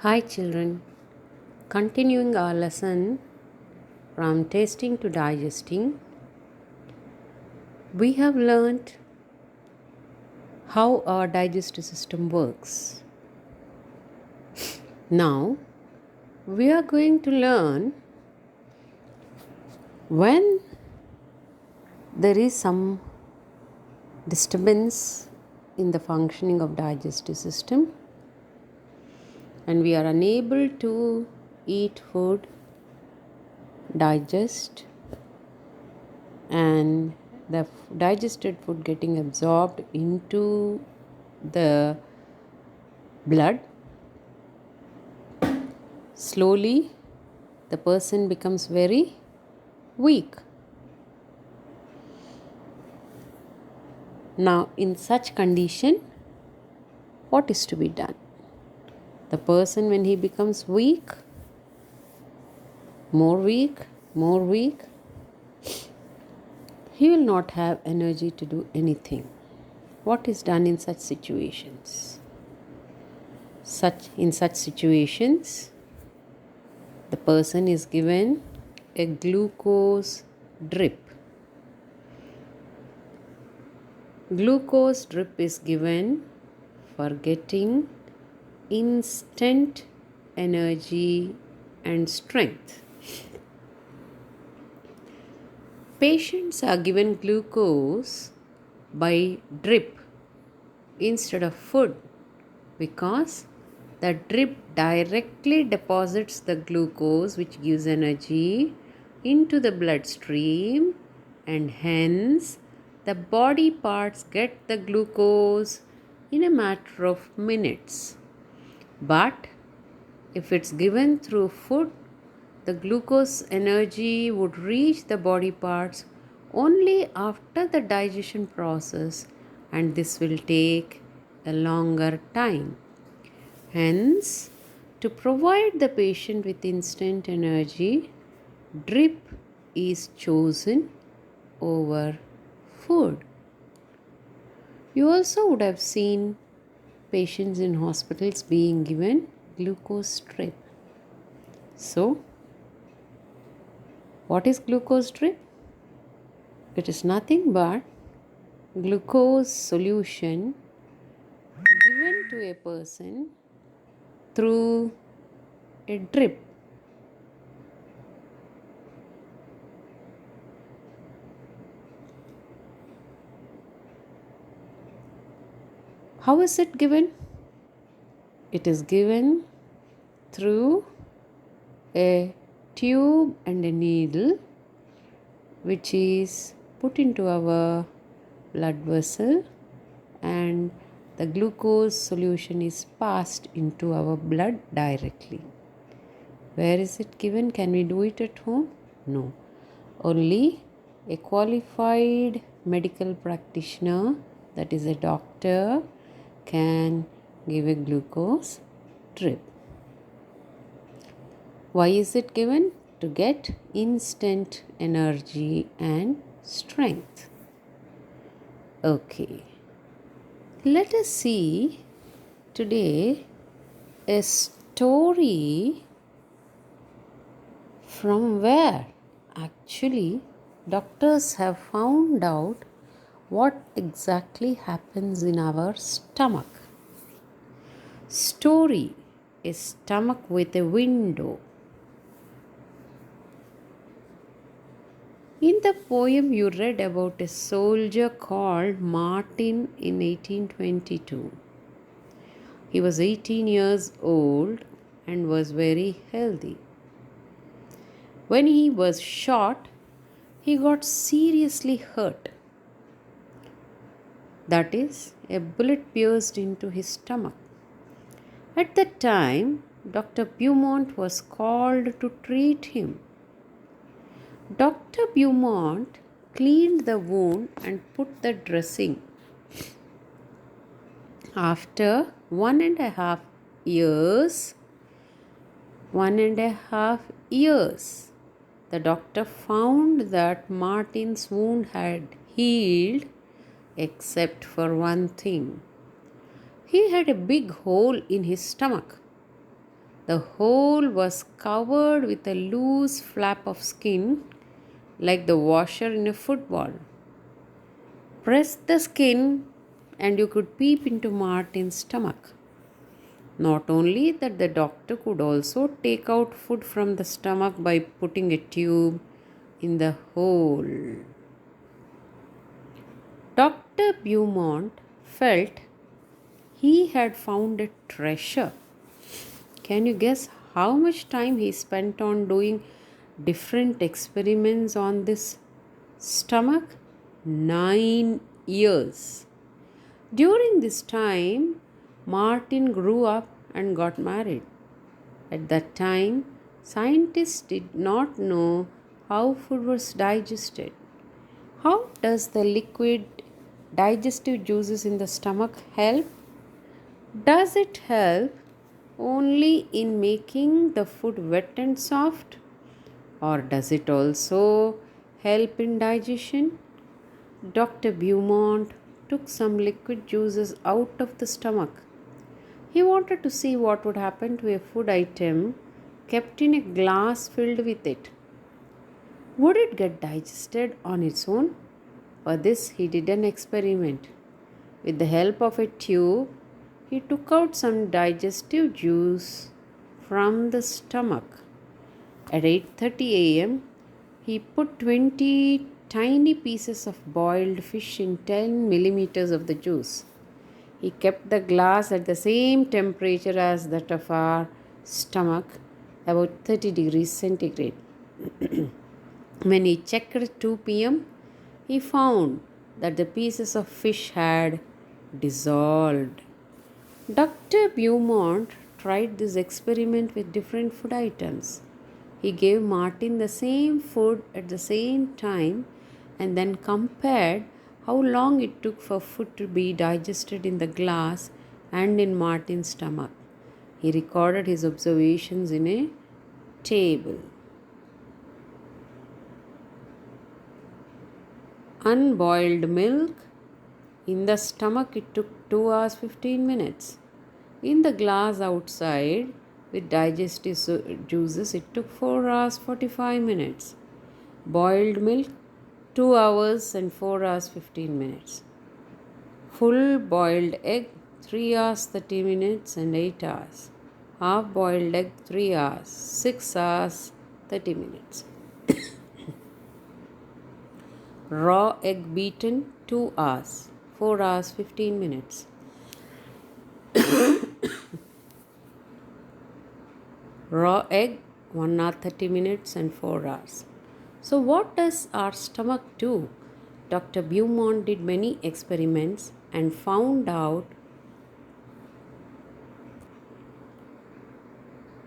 Hi, children. Continuing our lesson from tasting to digesting, we have learned how our digestive system works. Now, we are going to learn when there is some disturbance in the functioning of digestive system and we are unable to eat food, digest, and the digested food getting absorbed into the blood. Slowly the person becomes very weak. Now in such condition, what is to be done? The person, when he becomes weak, more weak, he will not have energy to do anything. What is done in such situations? In such situations, the person is given a glucose drip. Glucose drip is given for getting instant energy and strength. Patients are given glucose by drip instead of food because the drip directly deposits the glucose, which gives energy, into the bloodstream, and hence the body parts get the glucose in a matter of minutes. But if it's given through food, the glucose energy would reach the body parts only after the digestion process, and this will take a longer time. Hence, to provide the patient with instant energy, drip is chosen over food. You also would have seen patients in hospitals being given glucose drip. So, what is glucose drip? It is nothing but glucose solution given to a person through a drip. How is it given? It is given through a tube and a needle which is put into our blood vessel, and the glucose solution is passed into our blood directly. Where is it given? Can we do it at home? No. Only a qualified medical practitioner, that is a doctor, can give a glucose drip. Why is it given? To get instant energy and strength. Okay. Let us see today a story from where actually doctors have found out what exactly happens in our stomach. Story: a stomach with a window. In the poem, you read about a soldier called Martin in 1822. He was 18 years old and was very healthy. When he was shot, he got seriously hurt. That is, a bullet pierced into his stomach. At that time, Dr. Beaumont was called to treat him. Dr. Beaumont cleaned the wound and put the dressing. After 1.5 years, the doctor found that Martin's wound had healed except for one thing. He had a big hole in his stomach. The hole was covered with a loose flap of skin like the washer in a football. Press the skin and you could peep into Martin's stomach. Not only that, the doctor could also take out food from the stomach by putting a tube in the hole. Dr. Beaumont felt he had found a treasure. Can you guess how much time he spent on doing different experiments on this stomach? 9 years. During this time, Martin grew up and got married. At that time, scientists did not know how food was digested. How does the liquid digestive juices in the stomach help? Does it help only in making the food wet and soft? Or does it also help in digestion? Dr. Beaumont took some liquid juices out of the stomach. He wanted to see what would happen to a food item kept in a glass filled with it. Would it get digested on its own? For this, he did an experiment. With the help of a tube, he took out some digestive juice from the stomach. At 8:30 a.m., he put 20 tiny pieces of boiled fish in 10 millimeters of the juice. He kept the glass at the same temperature as that of our stomach, about 30 degrees centigrade. When he checked at 2 p.m., he found that the pieces of fish had dissolved. Dr. Beaumont tried this experiment with different food items. He gave Martin the same food at the same time and then compared how long it took for food to be digested in the glass and in Martin's stomach. He recorded his observations in a table. Unboiled milk. In the stomach, it took 2 hours 15 minutes. In the glass outside, with digestive juices, it took 4 hours 45 minutes. Boiled milk, 2 hours and 4 hours 15 minutes. Full boiled egg, 3 hours 30 minutes and 8 hours. Half boiled egg, 3 hours, 6 hours 30 minutes. Raw egg beaten, 2 hours, 4 hours 15 minutes. Raw egg, 1 hour 30 minutes and 4 hours. So, what does our stomach do? Dr. Beaumont did many experiments and found out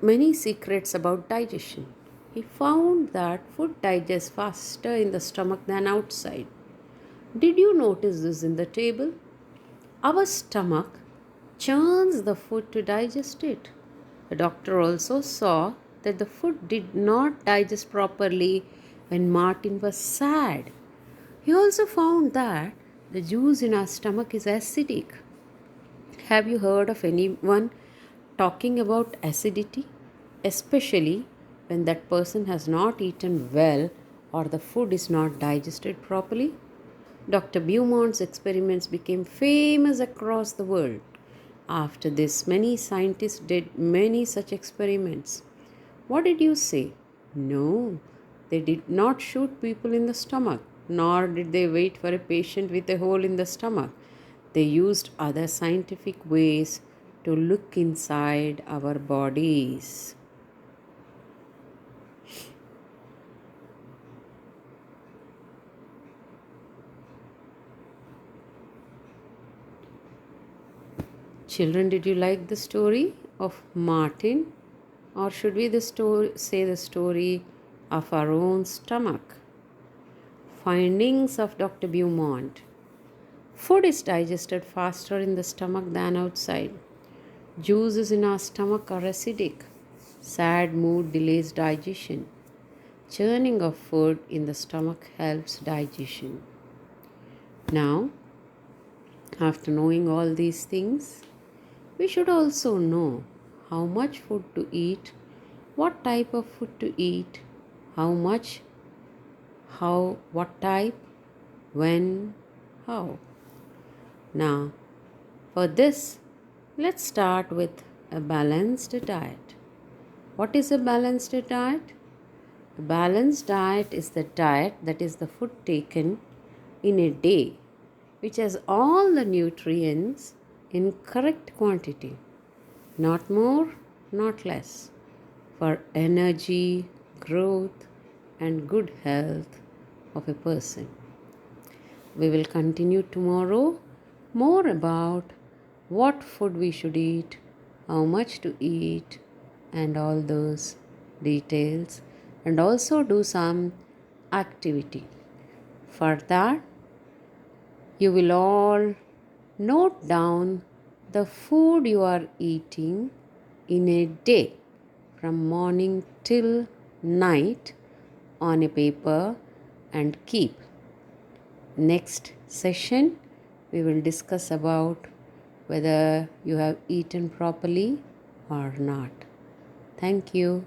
many secrets about digestion. He found that food digests faster in the stomach than outside. Did you notice this in the table? Our stomach churns the food to digest it. The doctor also saw that the food did not digest properly when Martin was sad. He also found that the juice in our stomach is acidic. Have you heard of anyone talking about acidity? Especially when that person has not eaten well or the food is not digested properly? Dr. Beaumont's experiments became famous across the world. After this, many scientists did many such experiments. What did you say? No, they did not shoot people in the stomach, nor did they wait for a patient with a hole in the stomach. They used other scientific ways to look inside our bodies. Children, did you like the story of Martin? Or should we say the story of our own stomach? Findings of Dr. Beaumont. Food is digested faster in the stomach than outside. Juices in our stomach are acidic. Sad mood delays digestion. Churning of food in the stomach helps digestion. Now, after knowing all these things, we should also know how much food to eat, what type of food to eat, how much, what type, when, how. Now, for this, let's start with a balanced diet. What is a balanced diet? A balanced diet is the diet, that is the food taken in a day which has all the nutrients in correct quantity, not more, not less, for energy, growth, and good health of a person. We will continue tomorrow more about what food we should eat, how much to eat, and all those details, and also do some activity. For that, you will all note down the food you are eating in a day from morning till night on a paper and keep. Next session, we will discuss about whether you have eaten properly or not. Thank you.